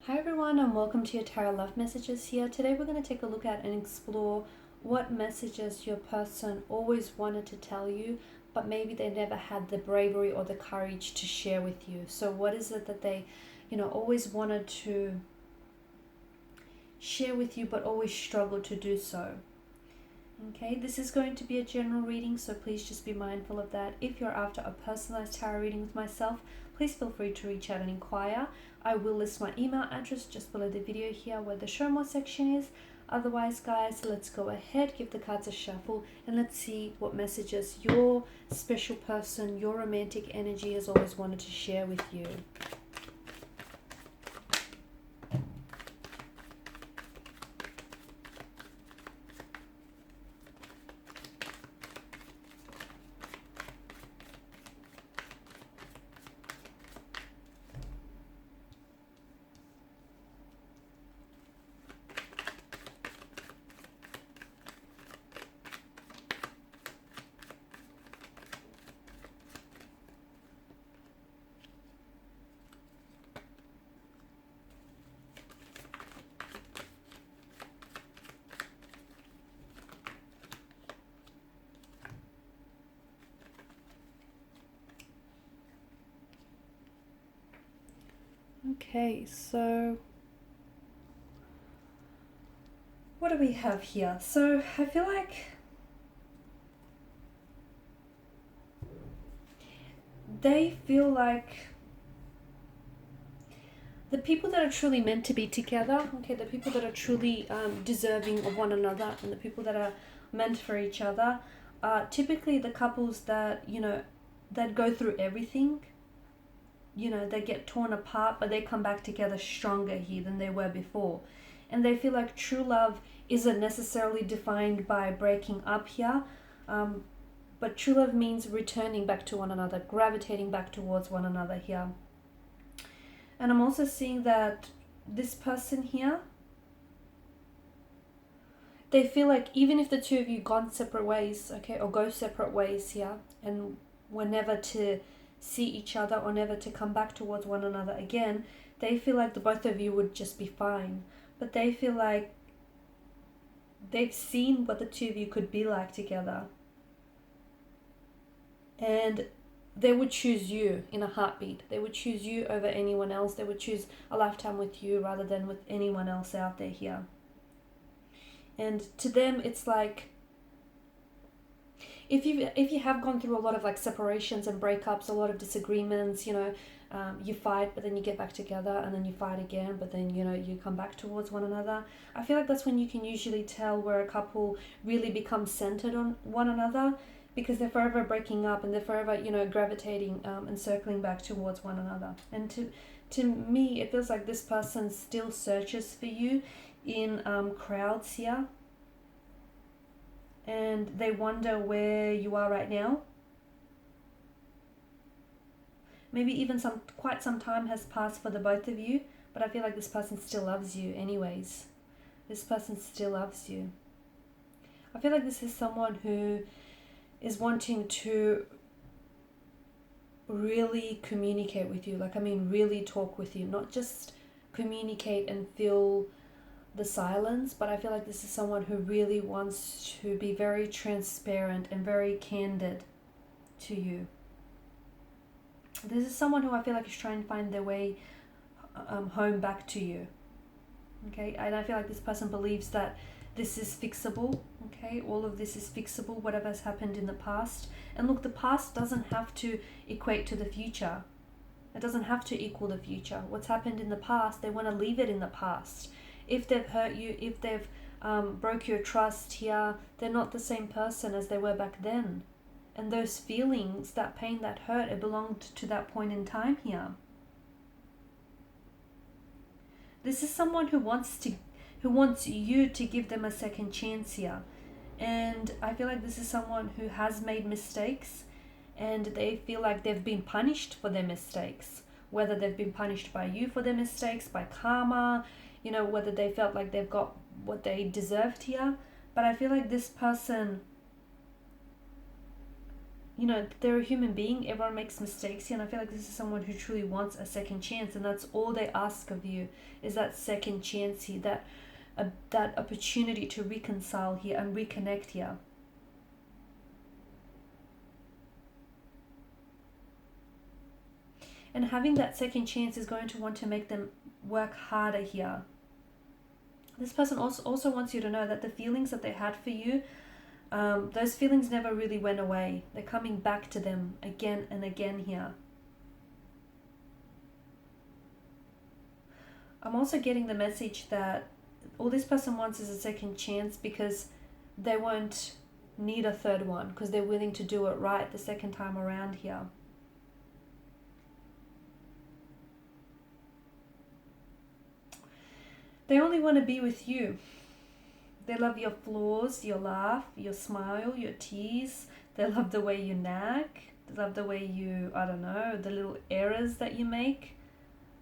Hi everyone, and welcome to your Tarot Love Messages here. Today we're going to take a look at and explore what messages your person always wanted to tell you, but maybe they never had the bravery or the courage to share with you. So what is it that they, always wanted to share with you, but always struggled to do so? Okay, this is going to be a general reading, so please just be mindful of that. If you're after a personalized tarot reading with myself, please feel free to reach out and inquire. I will list my email address just below the video here where the show more section is. Otherwise, guys, let's go ahead, give the cards a shuffle, and let's see what messages your special person, your romantic energy has always wanted to share with you. Okay, so what do we have here? So I feel like they feel like the people that are truly meant to be together, okay, the people that are truly deserving of one another and the people that are meant for each other are typically the couples that, that go through everything. They get torn apart, but they come back together stronger here than they were before. And they feel like true love isn't necessarily defined by breaking up here, but true love means returning back to one another, gravitating back towards one another here. And I'm also seeing that this person here, they feel like even if the two of you gone separate ways, okay, or go separate ways here, and were never to see each other or never to come back towards one another again, they feel like the both of you would just be fine. But they feel like they've seen what the two of you could be like together. And they would choose you in a heartbeat. They would choose you over anyone else. They would choose a lifetime with you rather than with anyone else out there here. And to them, it's like, if you have gone through a lot of like separations and breakups, a lot of disagreements, you fight, but then you get back together, and then you fight again, but then, you come back towards one another. I feel like that's when you can usually tell where a couple really becomes centered on one another, because they're forever breaking up and they're forever, gravitating and circling back towards one another. And to me, it feels like this person still searches for you in crowds here. And they wonder where you are right now. Maybe even quite some time has passed for the both of you, but I feel like this person still loves you anyways. This person still loves you. I feel like this is someone who is wanting to really communicate with you. Really talk with you, not just communicate and feel the silence, but I feel like this is someone who really wants to be very transparent and very candid to you. This is someone who I feel like is trying to find their way home back to you. Okay, and I feel like this person believes that this is fixable. Okay, all of this is fixable, whatever has happened in the past. And look, the past doesn't have to equate to the future. It doesn't have to equal the future. What's happened in the past, they want to leave it in the past. If they've hurt you, if they've broke your trust here, they're not the same person as they were back then. And those feelings, that pain, that hurt, it belonged to that point in time here. This is someone who wants you to give them a second chance here. And I feel like this is someone who has made mistakes, and they feel like they've been punished for their mistakes. Whether they've been punished by you for their mistakes, by karma, whether they felt like they've got what they deserved here. But I feel like this person you know, they're a human being. Everyone makes mistakes here, and I feel like this is someone who truly wants a second chance, and that's all they ask of you, is that second chance here, that opportunity to reconcile here and reconnect here. And having that second chance is going to want to make them work harder here. This person also wants you to know that the feelings that they had for you, those feelings never really went away. They're coming back to them again and again here. I'm also getting the message that all this person wants is a second chance because they won't need a third one, because they're willing to do it right the second time around here. They only want to be with you. They love your flaws, your laugh, your smile, your tease. They love the way you nag. They love the way you, I don't know, the little errors that you make,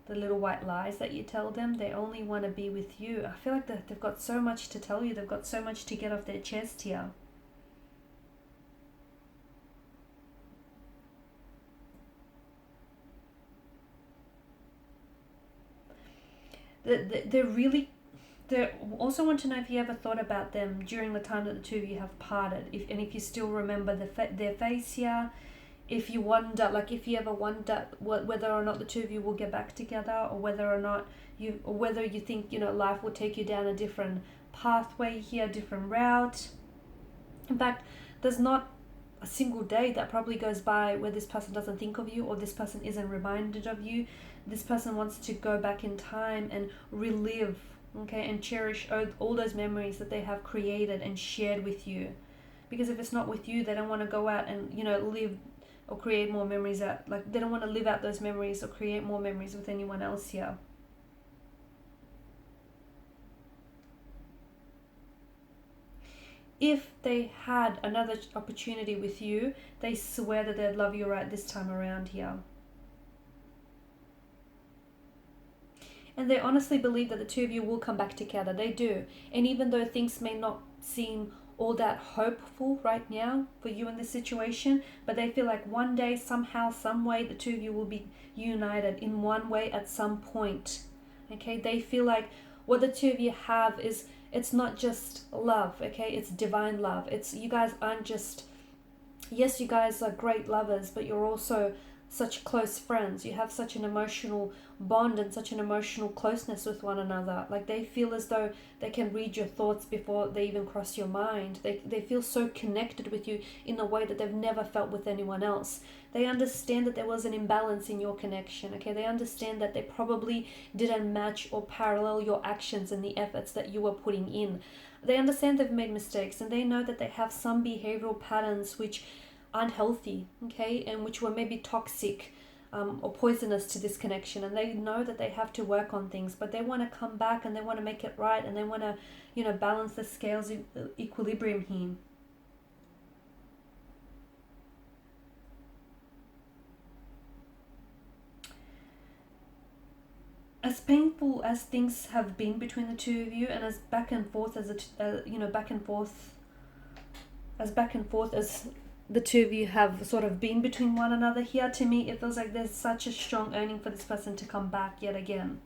the little white lies that you tell them. They only want to be with you. I feel like they've got so much to tell you. They've got so much to get off their chest here. They also want to know if you ever thought about them during the time that the two of you have parted, if you still remember their face here, if you wonder, like if you ever wonder whether or not the two of you will get back together, or whether you think, you know, life will take you down a different pathway here, different route. In fact, there's not a single day that probably goes by where this person doesn't think of you, or this person isn't reminded of you. This person wants to go back in time and relive, okay, and cherish all those memories that they have created and shared with you. Because if it's not with you, they don't want to go out and, you know, live or create more memories out. Like, they don't want to live out those memories or create more memories with anyone else here. If they had another opportunity with you, they swear that they'd love you right this time around here. And they honestly believe that the two of you will come back together. They do. And even though things may not seem all that hopeful right now for you in this situation, but they feel like one day, somehow, some way, the two of you will be united in one way at some point. Okay? They feel like what the two of you have is, it's not just love, okay? It's divine love. It's, you guys aren't just, yes, you guys are great lovers, but you're also such close friends. You have such an emotional bond and such an emotional closeness with one another. Like, they feel as though they can read your thoughts before they even cross your mind. They feel so connected with you in a way that they've never felt with anyone else. They understand that there was an imbalance in your connection, okay? They understand that they probably didn't match or parallel your actions and the efforts that you were putting in. They understand they've made mistakes, and they know that they have some behavioral patterns which aren't healthy, okay, and which were maybe toxic or poisonous to this connection, and they know that they have to work on things, but they want to come back and they want to make it right, and they want to, you know, balance the scales of equilibrium here. As painful as things have been between the two of you, and as back and forth as back and forth as the two of you have sort of been between one another here, to me it feels like there's such a strong yearning for this person to come back yet again.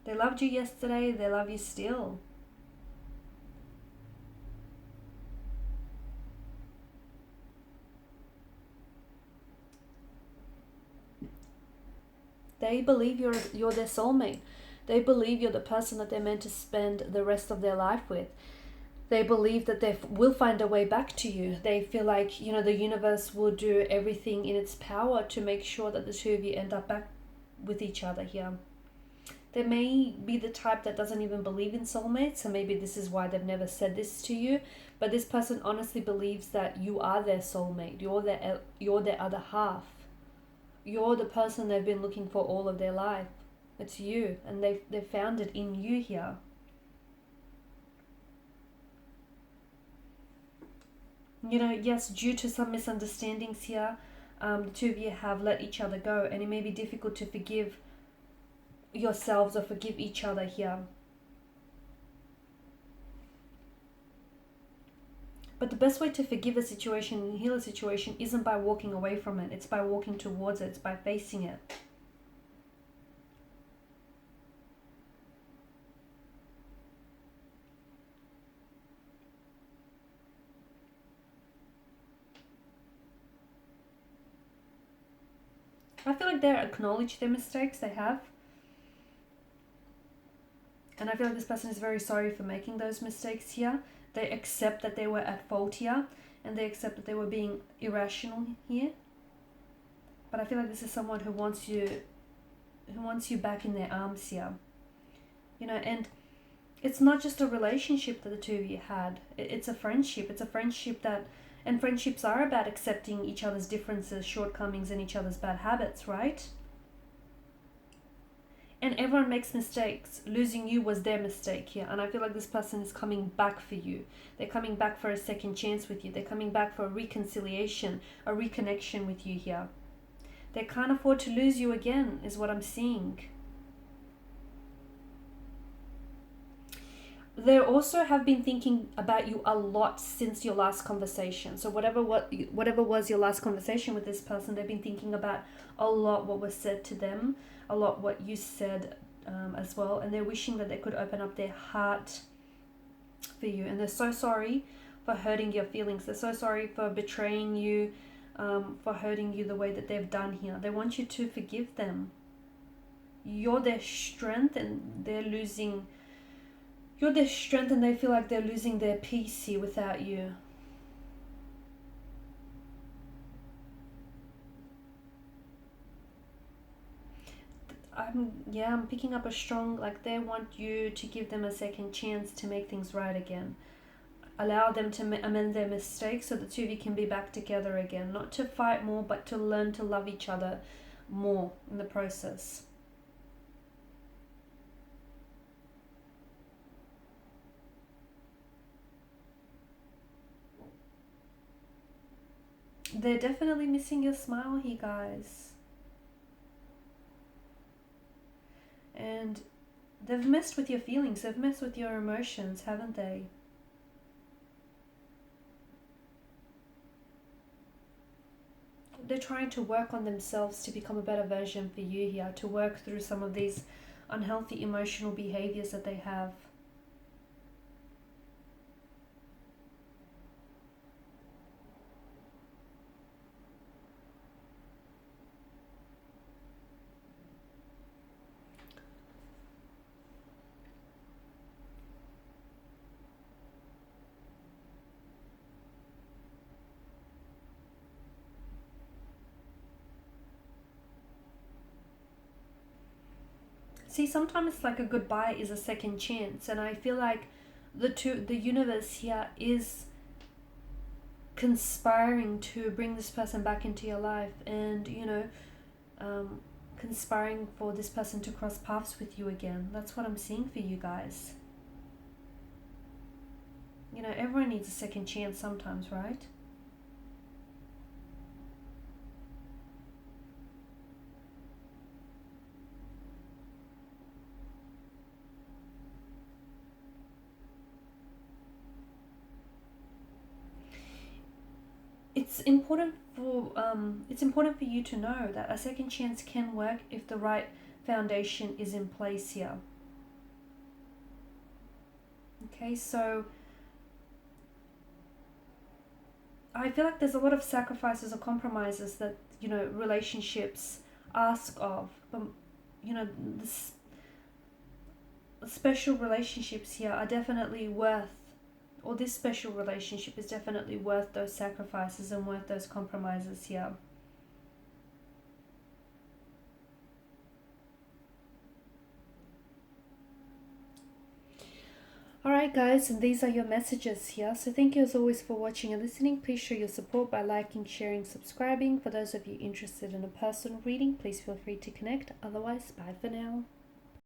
They loved you yesterday, they love you still. They believe you're their soulmate. They believe you're the person that they're meant to spend the rest of their life with. They believe that they will find a way back to you. They feel like, you know, the universe will do everything in its power to make sure that the two of you end up back with each other here. They may be the type that doesn't even believe in soulmates, so maybe this is why they've never said this to you. But this person honestly believes that you are their soulmate. You're their other half. You're the person they've been looking for all of their life. It's you, and they've found it in you here. You know, yes, due to some misunderstandings here, the two of you have let each other go, and it may be difficult to forgive yourselves or forgive each other here. But the best way to forgive a situation and heal a situation isn't by walking away from it. It's by walking towards it. It's by facing it. I feel like they acknowledge their mistakes they have. And I feel like this person is very sorry for making those mistakes here. They accept that they were at fault here. And they accept that they were being irrational here. But I feel like this is someone who wants you back in their arms here. You know, and it's not just a relationship that the two of you had. It's a friendship. It's a friendship that... And friendships are about accepting each other's differences, shortcomings, and each other's bad habits, right? And everyone makes mistakes. Losing you was their mistake here. And I feel like this person is coming back for you. They're coming back for a second chance with you. They're coming back for a reconciliation, a reconnection with you here. They can't afford to lose you again, is what I'm seeing. They also have been thinking about you a lot since your last conversation. So whatever was your last conversation with this person, they've been thinking about a lot what was said to them, a lot what you said as well. And they're wishing that they could open up their heart for you. And they're so sorry for hurting your feelings. They're so sorry for betraying you, for hurting you the way that they've done here. They want you to forgive them. You're their strength and they're losing... You're their strength and they feel like they're losing their peace here without you. I'm picking up a strong, like they want you to give them a second chance to make things right again. Allow them to amend their mistakes so the two of you can be back together again. Not to fight more, but to learn to love each other more in the process. They're definitely missing your smile here, guys. And they've messed with your feelings. They've messed with your emotions, haven't they? They're trying to work on themselves to become a better version for you here. To work through some of these unhealthy emotional behaviors that they have. See, sometimes like a goodbye is a second chance, and I feel like the universe here is conspiring to bring this person back into your life, and conspiring for this person to cross paths with you again. That's what I'm seeing for you guys. Everyone needs a second chance sometimes, right? It's important for you to know that a second chance can work if the right foundation is in place here. Okay, so I feel like there's a lot of sacrifices or compromises that relationships ask of, but this special relationships here are definitely worth, or this special relationship is definitely worth those sacrifices and worth those compromises here. Alright guys, and these are your messages here. So thank you as always for watching and listening. Please show your support by liking, sharing, subscribing. For those of you interested in a personal reading, please feel free to connect. Otherwise, bye for now.